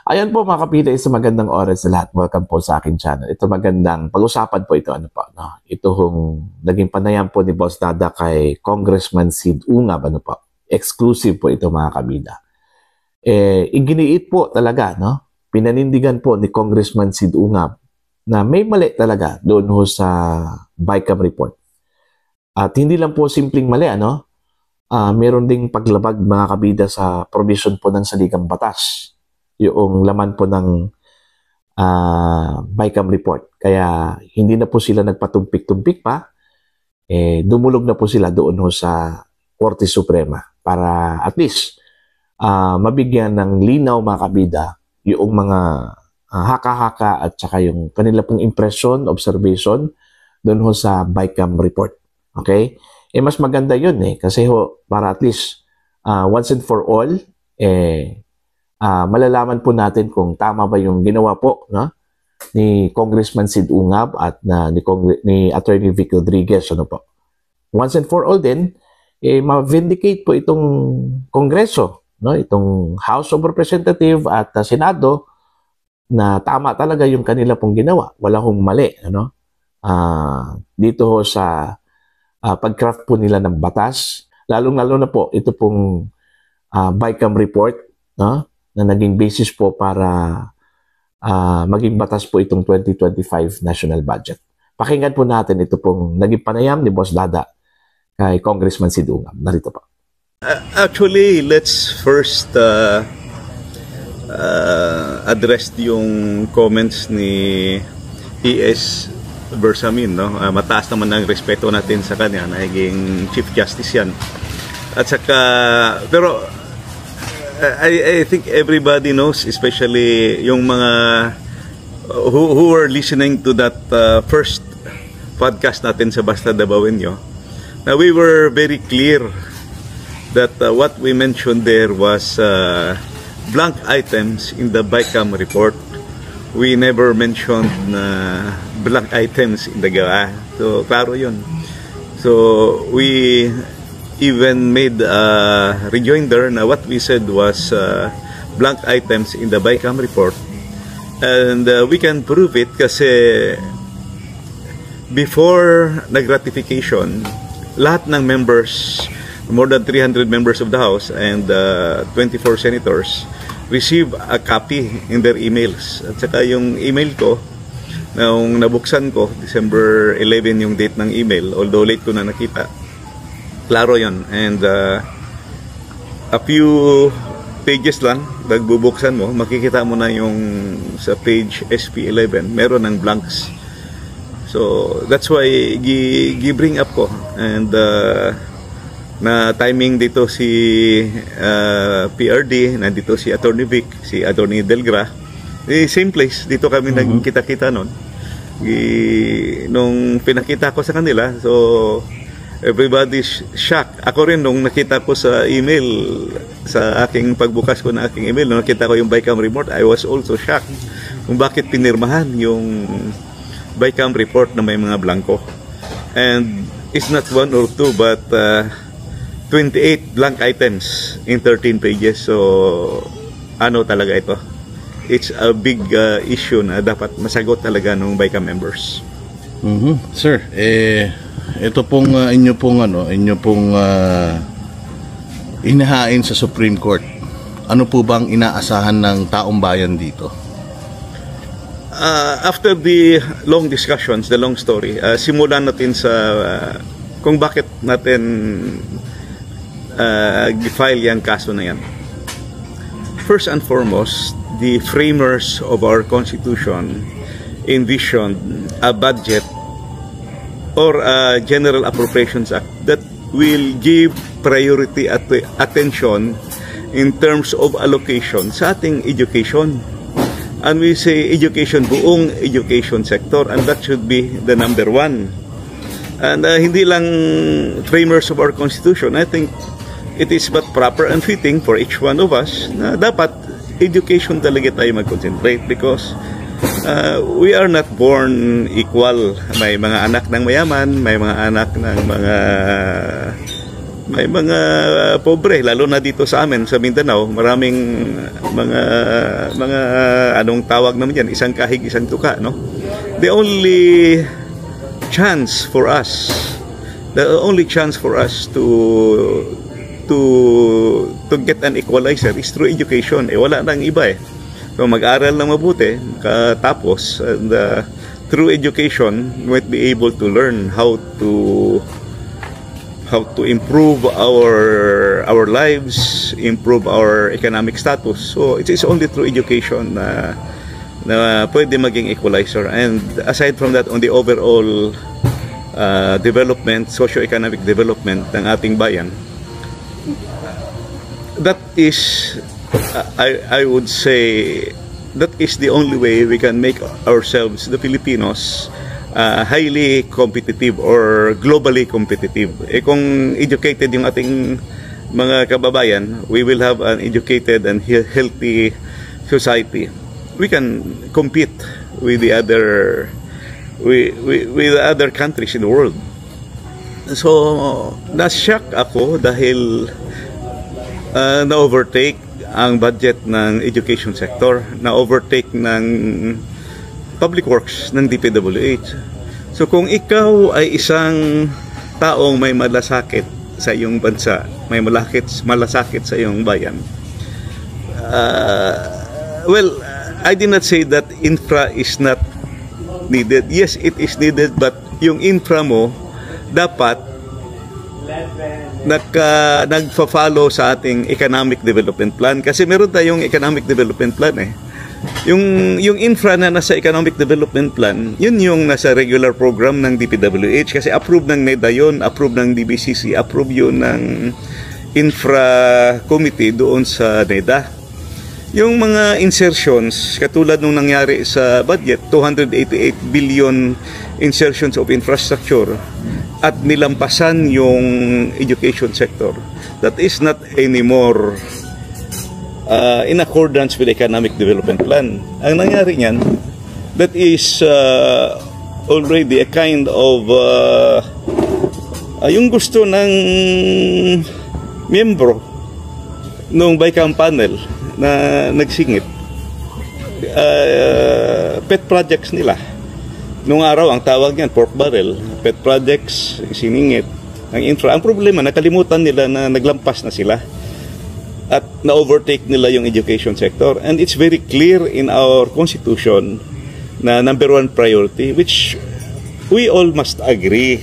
Ayan po mga kapita, isa magandang oras sa lahat. Welcome po sa akin channel. Ito magandang pag-usapan po ito. Ano po, no? Ito hong naging panayam po ni Boss Dada kay Congressman Sid Ungab. Ano po? Exclusive po ito mga kabida. Iginiit po talaga, no? Pinanindigan po ni Congressman Sid Ungab na may mali talaga doon ho sa BICAM report. At hindi lang po simpleng mali, ano? Meron ding paglabag mga kabida sa provision po ng saligang batas. Yung laman po ng BICAM report. Kaya hindi na po sila nagpatumpik-tumpik pa. Dumulog na po sila doon ho sa Korte Suprema para at least mabigyan ng linaw mga kabida yung mga haka-haka at saka yung kanila pong impression, observation doon ho sa BICAM report. Okay? Mas maganda yun kasi ho para at least once and for all malalaman po natin kung tama ba yung ginawa po, no, ni Congressman Sid Ungab at ni Attorney Vic Rodriguez. Ano po. Once and for all din, ma-vindicate po itong Kongreso, no, itong House of Representatives at Senado na tama talaga yung kanila pong ginawa. Wala hong mali. Ano? Dito ho sa pag-craft po nila ng batas, lalong-lalo na po ito pong BICAM report, no, na naging basis po para maging batas po itong 2025 national budget. Pakinggan po natin ito pong naging panayam ni Boss Dada kay Congressman Sid Ungab. Narito po. Actually, let's first address yung comments ni E.S. Bersamin. No? Mataas naman ang respeto natin sa kanya. Naging Chief Justice yan. At saka, pero I think everybody knows, especially yung mga who were listening to that first podcast natin sa Basta Dabawenyo. Now, we were very clear that what we mentioned there was blank items in the BICAM report. We never mentioned blank items in the GAA. So, klaro yun. So, we even made a rejoinder na what we said was blank items in the BICAM report. And we can prove it kasi before nag-ratification, lahat ng members, more than 300 members of the House and 24 senators, receive a copy in their emails. At saka yung email ko, nung nabuksan ko, December 11 yung date ng email, although late ko na nakita, klaro yun. And a few pages lang, nagbubuksan mo, makikita mo na yung sa page SP11, meron ng blanks. So, that's why gi-bring up ko. And na timing dito si PRD, nandito si Attorney Vic, si Attorney Delgra. Same place, dito kami nagkita-kita noon. Nung pinakita ko sa kanila, so everybody's shocked. Ako rin nung nakita ko sa email, sa aking pagbukas ko na aking email, nung nakita ko yung BICAM report, I was also shocked kung bakit pinirmahan yung BICAM report na may mga blanco. And it's not one or two, but 28 blank items in 13 pages. So, ano talaga ito? It's a big issue na dapat masagot talaga ng BICAM members. Sir, ito pong inyo pong inahain sa Supreme Court. Ano po bang inaasahan ng taong bayan dito? After the long discussions, the long story, simulan natin sa kung bakit natin file yung kaso na yan. First and foremost, the framers of our Constitution envisioned a budget or a General Appropriations Act that will give priority attention in terms of allocation sa ating education. And we say education, buong education sector, and that should be the number one. And hindi lang framers of our Constitution, I think it is but proper and fitting for each one of us na dapat education talaga tayo mag-concentrate because we are not born equal. May mga anak ng mayaman, may mga anak ng mga May mga pobre, lalo na dito sa amin, sa Mindanao, maraming mga anong tawag naman yan, isang kahig, isang tuka, no? The only chance for us to get an equalizer is through education. Wala nang iba eh. So mag-aral na mabuti, katapos, and through education, we might be able to learn how to improve our lives, improve our economic status. So it is only through education na pwede maging equalizer. And aside from that, on the overall development, socio-economic development ng ating bayan, that is, I would say, that is the only way we can make ourselves, the Filipinos, highly competitive or globally competitive. Kung educated yung ating mga kababayan, we will have an educated and healthy society. We can compete with the other with other countries in the world. So, na-shock ako dahil na-overtake ang budget ng education sector, na-overtake ng public works ng DPWH. So kung ikaw ay isang taong may malasakit sa iyong bansa, may malasakit sa iyong bayan, well, I did not say that infra is not needed. Yes, it is needed, but yung infra mo dapat nagfa-follow sa ating economic development plan, kasi meron tayong economic development plan eh. Yung infra na nasa economic development plan, yun yung nasa regular program ng DPWH, kasi approve ng NEDA yun, approve ng DBCC, approve yun ng infra committee doon sa NEDA. Yung mga insertions, katulad nung nangyari sa budget, 288 billion insertions of infrastructure, at nilampasan yung education sector, that is not anymore in accordance with the economic development plan. Ang nangyari niyan, that is already a kind of yung gusto ng miyembro ng BICAM panel na nagsingit, pet projects nila. Nung araw, ang tawag niyan, pork barrel, pet projects, siningit, ang infra. Ang problema, nakalimutan nila na naglampas na sila at na-overtake nila yung education sector. And it's very clear in our constitution na number one priority, which we all must agree.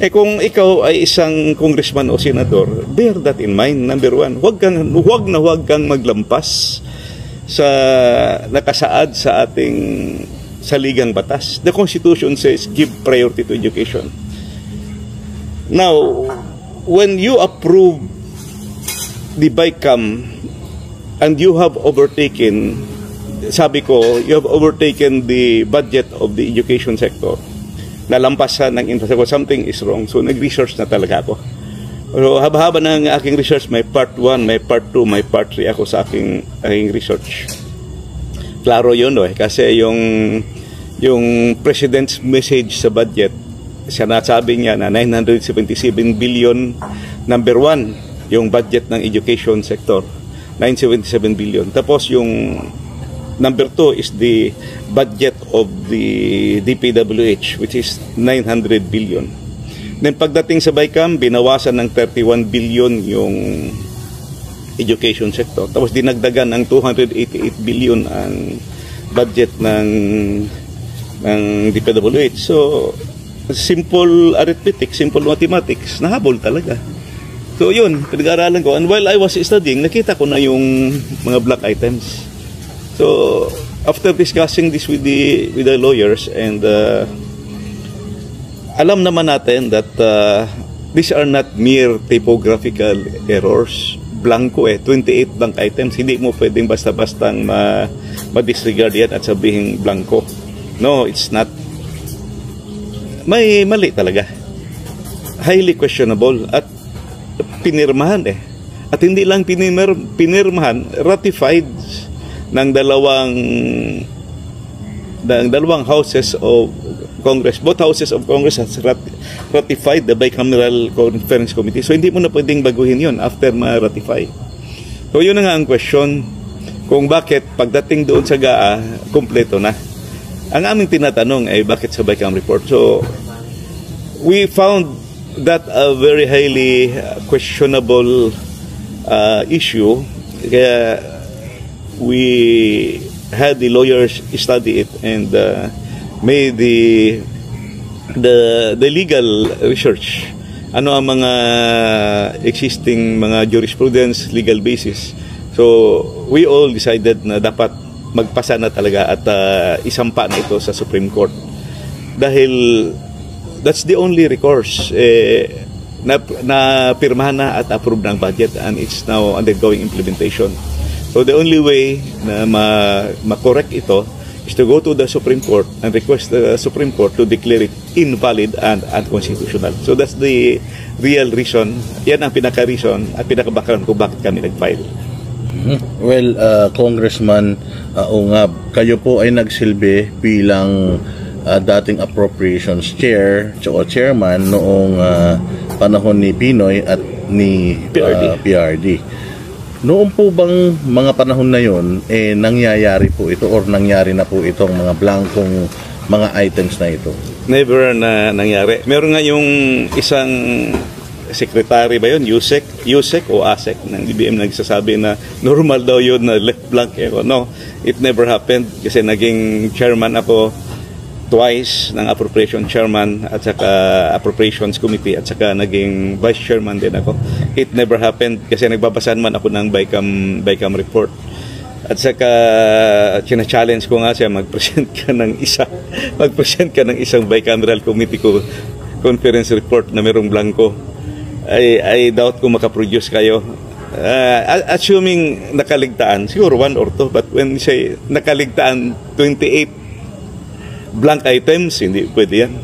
Kung ikaw ay isang congressman o senador, bear that in mind, number one. Huwag kang maglampas sa nakasaad sa ating saligang batas. The Constitution says give priority to education. Now, when you approve the BICAM and you have overtaken, sabi ko, you have overtaken the budget of the education sector, nalampasan ng infrastructure, something is wrong. So, nag-research na talaga ako. Pero haba-haba ng aking research, may part 1, may part 2, may part 3 ako sa aking research. Klaro yun, kasi yung President's message sa budget, siya nasabi niya na 977 billion, number 1, yung budget ng education sector, 977 billion. Tapos yung number 2 is the budget of the DPWH, which is 900 billion. Then pagdating sa BICAM, binawasan ng 31 billion yung education sector. Tapos dinagdagan ng 288 billion ang budget ng DPWH. So, simple arithmetic, simple mathematics, nahabol talaga. So, yun, pinag-aaralan ko. And while I was studying, nakita ko na yung mga black items. So, after discussing this with the lawyers, and alam naman natin that these are not mere typographical errors. Blanco 28 blank items. Hindi mo pwedeng basta-bastang ma-disregard yan at sabihin blanco. No, it's not. May mali talaga. Highly questionable at pinirmahan At hindi lang pinirmahan, ratified ng dalawang houses of Congress, both houses of Congress has ratified the Bicameral Conference Committee. So hindi mo na pwedeng baguhin yun after ma-ratify. So yun na nga ang question, kung bakit pagdating doon sa GAA, kumpleto na. Ang aming tinatanong ay bakit sa Bicam report. So we found that a very highly questionable issue. Kaya we had the lawyers study it and made the legal research. Ano ang mga existing mga jurisprudence, legal basis. So we all decided na dapat magpasa na talaga at isampa na ito sa Supreme Court. Dahil that's the only recourse. Na pirmahan na at approve ng budget and it's now undergoing implementation. So the only way na ma-correct ito is to go to the Supreme Court and request the Supreme Court to declare it invalid and unconstitutional. So that's the real reason. Yan ang pinaka-reason at pinaka-background kung bakit kami nag-file. Well, Congressman Ungab, kayo po ay nagsilbi bilang dating appropriations chair o chairman noong panahon ni Pinoy at ni PRD. Noon po bang mga panahon na yon nangyayari po ito or nangyari na po itong mga blankong mga items na ito? Never na nangyari. Meron nga yung isang secretary ba yun, USEC o ASEC ng DBM nagsasabi na normal daw yun na left blank. No, it never happened kasi naging chairman ako twice ng appropriation chairman at saka appropriations committee at saka naging vice chairman din ako. It never happened kasi nagbabasahan man ako ng Bicam report. At saka china-challenge ko nga siya magpresent ka ng isang bicameral committee conference report na merong blanco. I doubt kung makaproduce kayo. Assuming nakaligtaan, siguro 1 or 2, but when you say nakaligtaan 28 blank items, hindi pwede yan.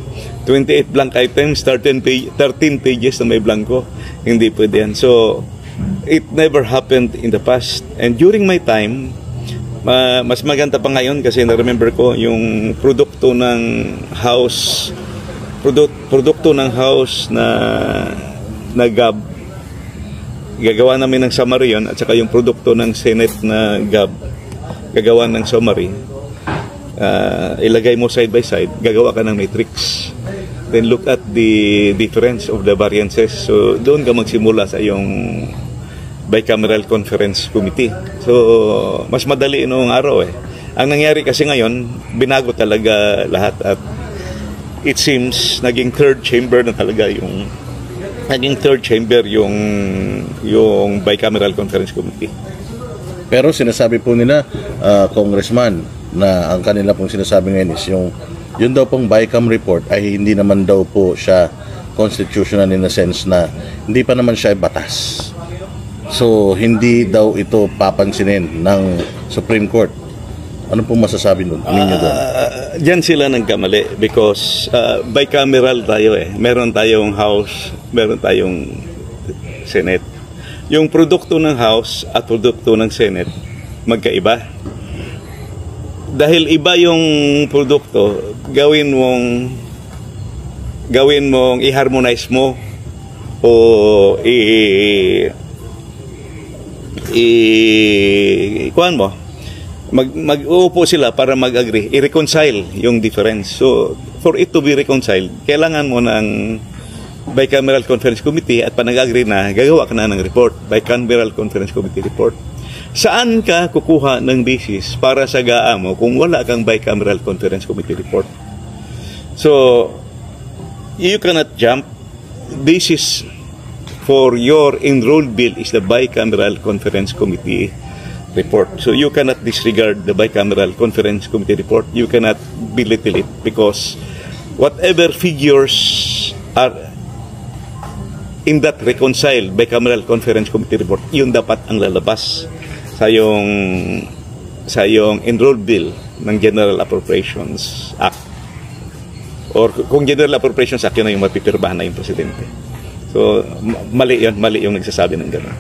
28 blank items, 13 pages na may blanco, hindi pwede yan. So, it never happened in the past. And during my time, mas maganda pa ngayon kasi na-remember ko yung produkto ng House na GAB. Gagawa namin ng summary yun at saka yung produkto ng Senate na GAB. Gagawa ng summary. Ilagay mo side by side, gagawa ka ng matrix. Then look at the difference of the variances. So doon ka magsimula sa yung Bicameral Conference Committee. So mas madali noong araw Ang nangyari kasi ngayon, binago talaga lahat at it seems naging third chamber yung Bicameral Conference Committee. Pero sinasabi po nila, Congressman, na ang kanila pong sinasabi ngayon is yun daw pong Bicam report ay hindi naman daw po siya constitutional in a sense na hindi pa naman siya batas. So, hindi daw ito papansinin ng Supreme Court. Ano pong masasabi ninyo doon? Diyan sila nagkamali because bicameral tayo Meron tayong House, meron tayong Senate. Yung produkto ng House at produkto ng Senate, magkaiba. Dahil iba yung produkto, gawin mong i-harmonize mo o kuhan mo. Mag-uupo sila para mag-agree, i-reconcile yung difference. So, for it to be reconciled, kailangan mo ng Bicameral Conference Committee at panag-agree na, gagawa ka na ng report, Bicameral Conference Committee report. Saan ka kukuha ng basis para sa GAA mo kung wala kang Bicameral Conference Committee report? So, you cannot jump. This is for your enrolled bill is the Bicameral Conference Committee report. So you cannot disregard the Bicameral Conference Committee report. You cannot belittle it because whatever figures are in that reconciled Bicameral Conference Committee report, yun dapat ang lalabas sa yung enrolled bill ng General Appropriations Act. Or kung General Appropriations Act, yun na yung mapipirmahan na yung presidente. So, mali yung nagsasabi ng gano'n.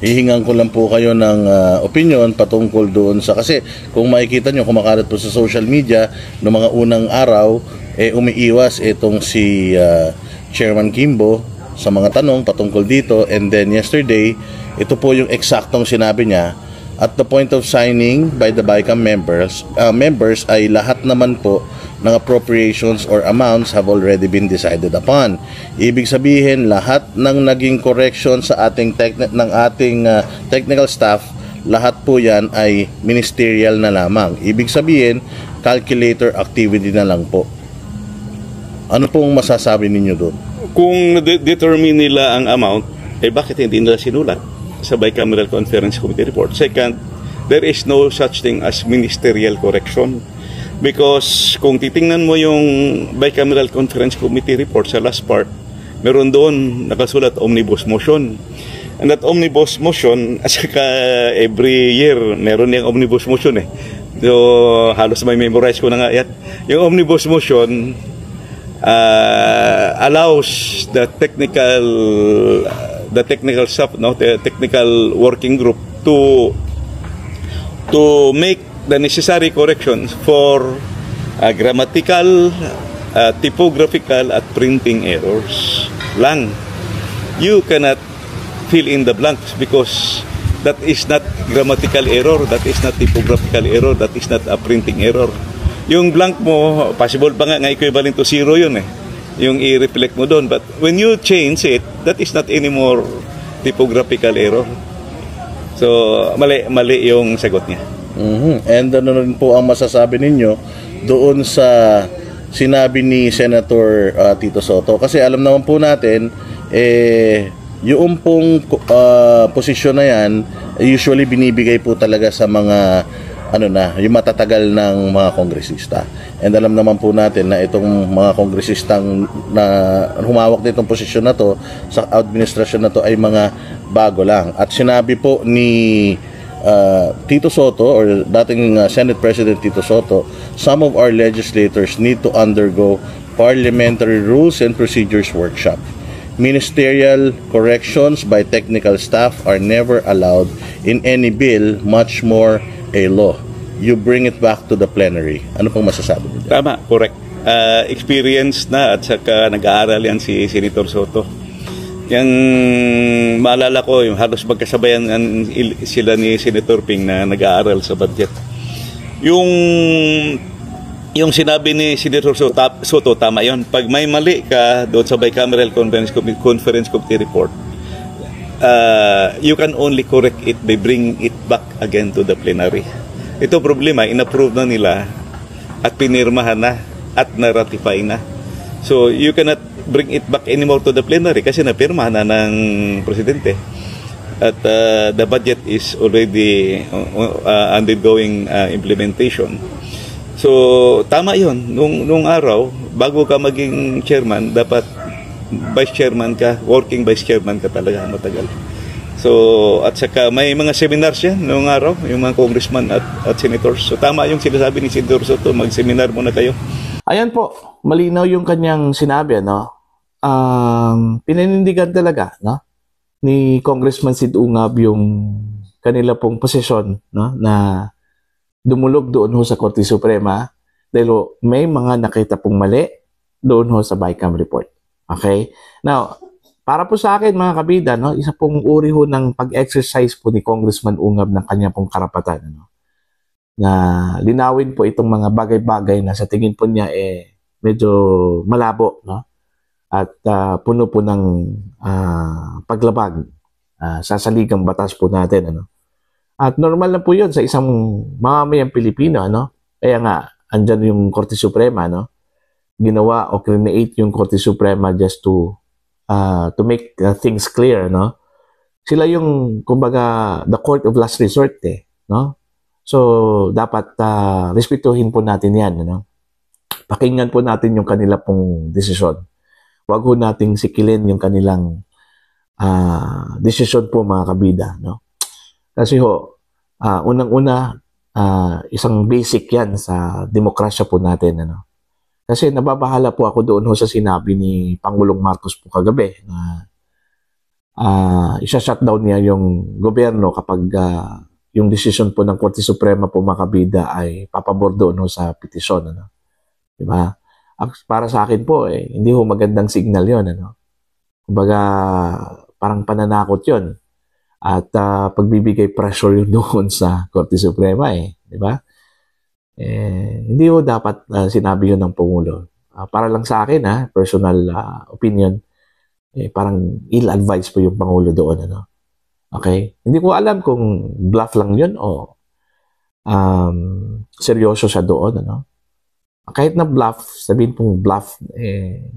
Hihingan ko lang po kayo ng opinion patungkol doon sa, kasi kung makikita nyo, kumakalat po sa social media noong mga unang araw, umiiwas itong si Chairman Kimbo sa mga tanong patungkol dito, and then yesterday, ito po yung eksaktong sinabi niya. At the point of signing by the BICAM members ay lahat naman po ng appropriations or amounts have already been decided upon. Ibig sabihin, lahat ng naging correction sa ating technical staff, lahat po yan ay ministerial na lamang. Ibig sabihin, calculator activity na lang po. Ano pong masasabi ninyo doon? Kung determine nila ang amount, bakit hindi nila sinulat sa Bicameral Conference Committee report? Second, there is no such thing as ministerial correction. Because kung titingnan mo yung Bicameral Conference Committee report sa last part, meron doon nakasulat omnibus motion. And that omnibus motion, at saka every year, meron yung omnibus motion So, halos may memorize ko na nga yan. Yung omnibus motion allows the technical staff, the technical working group to make the necessary corrections for grammatical, typographical at printing errors lang. You cannot fill in the blanks because that is not grammatical error, that is not typographical error, that is not a printing error. Yung blank mo, possible pa nga equivalent to zero yun yung i-reflect mo doon. But when you change it, that is not anymore typographical error. So, mali yung sagot niya. And ano rin po ang masasabi ninyo doon sa sinabi ni Senator Tito Sotto? Kasi alam naman po natin, yung pong posisyon na yan, usually binibigay po talaga sa mga yung matatagal ng mga kongresista. And alam naman po natin na itong mga kongresistang na humawak nitong posisyon na to sa administrasyon na to ay mga bago lang. At sinabi po ni Tito Sotto or dating Senate President Tito Sotto, some of our legislators need to undergo parliamentary rules and procedures workshop. Ministerial corrections by technical staff are never allowed in any bill, much more a law. You bring it back to the plenary. Ano pong masasabi niyo? Tama, correct. Experience na at saka nag-aaral yan si Senator Sotto. Yung maalala ko, yung halos magkasabayan sila ni Senator Ping na nag-aaral sa budget. Yung sinabi ni Senator Sotto, tama yun. Pag may mali ka doon sa Bicameral Conference Committee report, you can only correct it by bringing it back again to the plenary. Ito problema, inapprove na nila at pinirmahan na at na-ratify na. So, you cannot bring it back anymore to the plenary kasi napirmahan na ng presidente. At the budget is already undergoing implementation. So, tama yun. Nung araw, bago ka maging chairman, dapat vice chairman ka, working vice chairman ka talaga matagal. So, at saka may mga seminars yan noong araw, yung mga congressman at senators. So, tama yung sinasabi ni Senator Sotto, mag-seminar muna kayo. Ayan po, malinaw yung kanyang sinabi, pinanindigan talaga, ni Congressman Sid Ungab yung kanila pong posisyon, na dumulog doon sa Korte Suprema dahil may mga nakita pong mali doon sa BICAM report. Okay? Now, para po sa akin mga kabida, isa pong uri ng pag-exercise po ni Congressman Ungab ng kanya pong karapatan. Na linawin po itong mga bagay-bagay na sa tingin po niya medyo malabo. At puno po ng paglabag sa saligang batas po natin. At normal na po yun sa isang mamamayang Pilipino. Kaya nga, andyan yung Korte Suprema. Ginawa o create yung Korte Suprema just to make things clear, Sila yung, kumbaga, the court of last resort, So, dapat respetuhin po natin yan, Pakinggan po natin yung kanila pong desisyon. Huwag po nating sikilin yung kanilang desisyon po, mga kabida, Kasi unang-una, isang basic yan sa demokrasya po natin, Kasi nababahala po ako doon sa sinabi ni Pangulong Marcos po kagabi na isa-shutdown niya yung gobyerno kapag yung decision po ng Korte Suprema po mga kabida ay papabor doon sa petisyon. Ano? Diba? Para sa akin po, hindi ho magandang signal yon, ano? Kumbaga, parang pananakot yon. At pagbibigay pressure yun doon sa Korte Suprema, diba? Hindi ho dapat sinabi yun ng Pangulo. Para lang sa akin, personal opinion, parang ill-advised po yung Pangulo doon, ano? Okay? Hindi ko alam kung bluff lang yun o seryoso siya doon, ano? Kahit na bluff, sabihin pong bluff,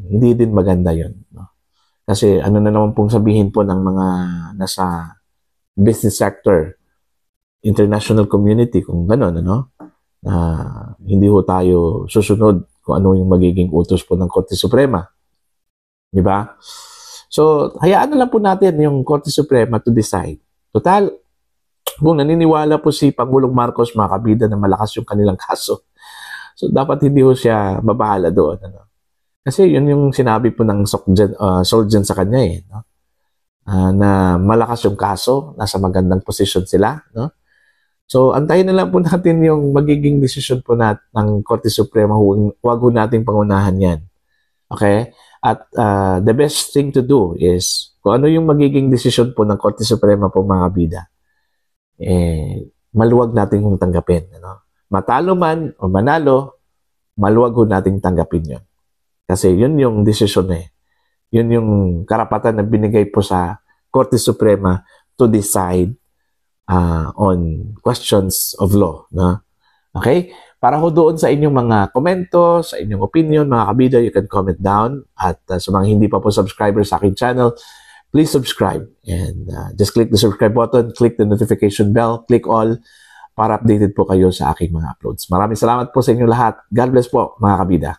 hindi din maganda yun, no? Kasi ano na naman pong sabihin po ng mga nasa business sector, international community, kung gano'n, ano? Hindi ho tayo susunod kung ano yung magiging utos po ng Korte Suprema. Di ba? So, hayaan na lang po natin yung Korte Suprema to decide. Total, kung naniniwala po si Pangulong Marcos, mga kabida, na malakas yung kanilang kaso, so dapat hindi ho siya mabahala doon. Ano? Kasi yun yung sinabi po ng Solgen sa kanya, no? Na malakas yung kaso, nasa magandang posisyon sila. No? So, antayin na lang po natin yung magiging desisyon po ng Korte Suprema. Huwag ho nating pangunahan yan. Okay? At the best thing to do is, kung ano yung magiging desisyon po ng Korte Suprema po mga kabida, maluwag natin kung tanggapin. Ano? Matalo man o manalo, maluwag ho nating tanggapin yun. Kasi yun yung desisyon Yun yung karapatan na binigay po sa Korte Suprema to decide on questions of law. No? Okay? Para ho doon sa inyong mga komento, sa inyong opinion, mga kabida, you can comment down. At sa mga hindi pa po subscriber sa aking channel, please subscribe. And just click the subscribe button, click the notification bell, click all, para updated po kayo sa aking mga uploads. Maraming salamat po sa inyo lahat. God bless po, mga kabida.